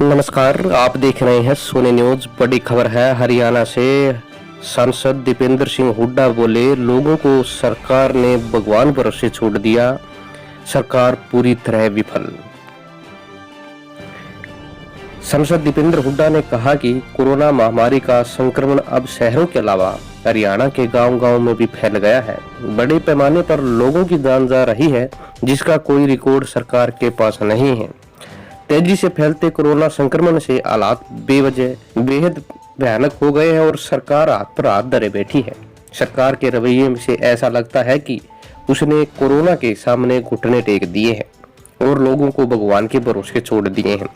नमस्कार, आप देख रहे हैं सोनी न्यूज। बड़ी खबर है हरियाणा से। सांसद दीपेंद्र सिंह हुड्डा बोले, लोगों को सरकार ने भगवान भरोसे छोड़ दिया, सरकार पूरी तरह विफल। सांसद दीपेंद्र हुड्डा ने कहा कि कोरोना महामारी का संक्रमण अब शहरों के अलावा हरियाणा के गांव-गांव में भी फैल गया है। बड़े पैमाने पर लोगों की जान जा रही है, जिसका कोई रिकॉर्ड सरकार के पास नहीं है। तेजी से फैलते कोरोना संक्रमण से हालात बेहद भयानक हो गए हैं और सरकार हाथ पर हाथ धरे बैठी है। सरकार के रवैये से ऐसा लगता है कि उसने कोरोना के सामने घुटने टेक दिए हैं और लोगों को भगवान के भरोसे छोड़ दिए हैं।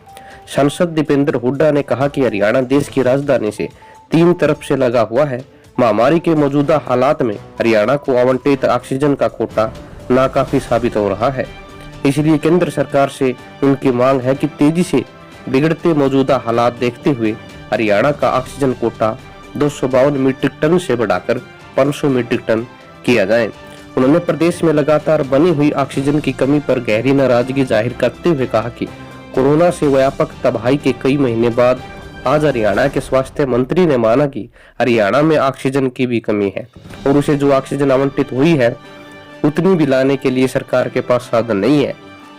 सांसद दीपेंद्र हुड्डा ने कहा कि हरियाणा देश की राजधानी से 3 तरफ से लगा हुआ है। महामारी के मौजूदा हालात में हरियाणा को आवंटित ऑक्सीजन का कोटा नाकाफी साबित हो रहा है। इसलिए केंद्र सरकार से उनकी मांग है कि तेजी से बिगड़ते मौजूदा हालात देखते हुए हरियाणा का ऑक्सीजन कोटा 252 मीट्रिक टन से बढ़ाकर 500 मीट्रिक टन किया जाए। उन्होंने प्रदेश में लगातार बनी हुई ऑक्सीजन की कमी पर गहरी नाराजगी जाहिर करते हुए कहा कि कोरोना से व्यापक तबाही के कई महीने बाद आज हरियाणा के स्वास्थ्य मंत्री ने माना कि हरियाणा में ऑक्सीजन की भी कमी है और उसे जो ऑक्सीजन आवंटित हुई है उतनी भी लाने के लिए सरकार के पास साधन नहीं है।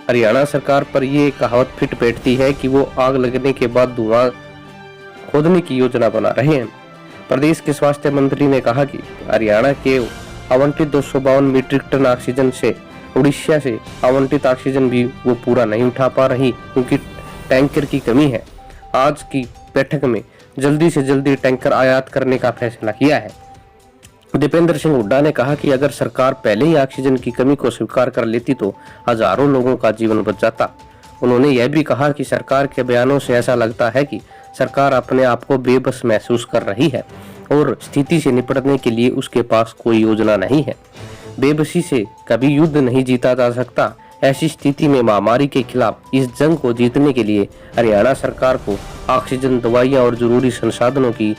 हरियाणा सरकार पर यह कहावत फिट बैठती है कि वो आग लगने के बाद धुआं खोदने की योजना बना रहे हैं। प्रदेश के स्वास्थ्य मंत्री ने कहा कि हरियाणा के आवंटित 252 मीट्रिक टन ऑक्सीजन से उड़ीसा से आवंटित ऑक्सीजन भी वो पूरा नहीं उठा पा रही, क्योंकि टैंकर की कमी है। आज की बैठक में जल्दी से जल्दी टैंकर आयात करने का फैसला किया है। दीपेंद्र सिंह हुड्डा ने कहा कि अगर सरकार पहले ही ऑक्सीजन की कमी को स्वीकार कर लेती तो हजारों लोगों का जीवन बच जाता। उन्होंने यह भी कहा कि सरकार के बयानों से ऐसा लगता है कि सरकार अपने आप को बेबस महसूस कर रही है और स्थिति से निपटने के लिए उसके पास कोई योजना नहीं है। बेबसी से कभी युद्ध नहीं जीता जा सकता। ऐसी स्थिति में महामारी के खिलाफ इस जंग को जीतने के लिए हरियाणा सरकार को ऑक्सीजन, दवाइयां और जरूरी संसाधनों की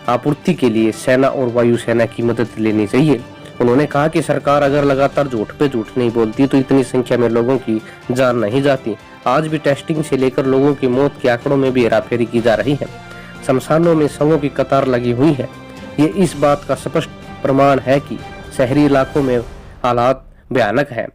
आपूर्ति के लिए सेना और वायुसेना की मदद लेनी चाहिए। उन्होंने कहा कि सरकार अगर लगातार झूठ पे झूठ नहीं बोलती तो इतनी संख्या में लोगों की जान नहीं जाती। आज भी टेस्टिंग से लेकर लोगों की मौत के आंकड़ों में भी हेराफेरी की जा रही है। शमशानों में शवों की कतार लगी हुई है। ये इस बात का स्पष्ट प्रमाण है कि शहरी इलाकों में हालात भयानक है।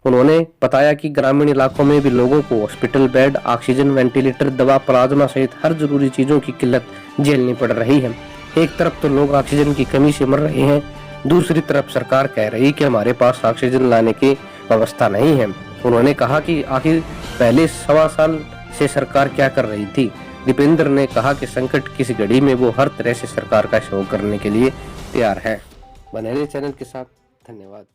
उन्होंने बताया कि ग्रामीण इलाकों में भी लोगों को हॉस्पिटल बेड, ऑक्सीजन, वेंटिलेटर, दवा, प्लाज्मा सहित हर जरूरी चीजों की किल्लत झेलनी पड़ रही है। एक तरफ तो लोग ऑक्सीजन की कमी से मर रहे हैं, दूसरी तरफ सरकार कह रही कि हमारे पास ऑक्सीजन लाने की व्यवस्था नहीं है। उन्होंने कहा कि आखिर पहले 1.25 साल से सरकार क्या कर रही थी। दीपेंद्र ने कहा कि संकट की इस घड़ी में वो हर तरह से सरकार का सहयोग करने के लिए तैयार है। बने रहिए चैनल के साथ। धन्यवाद।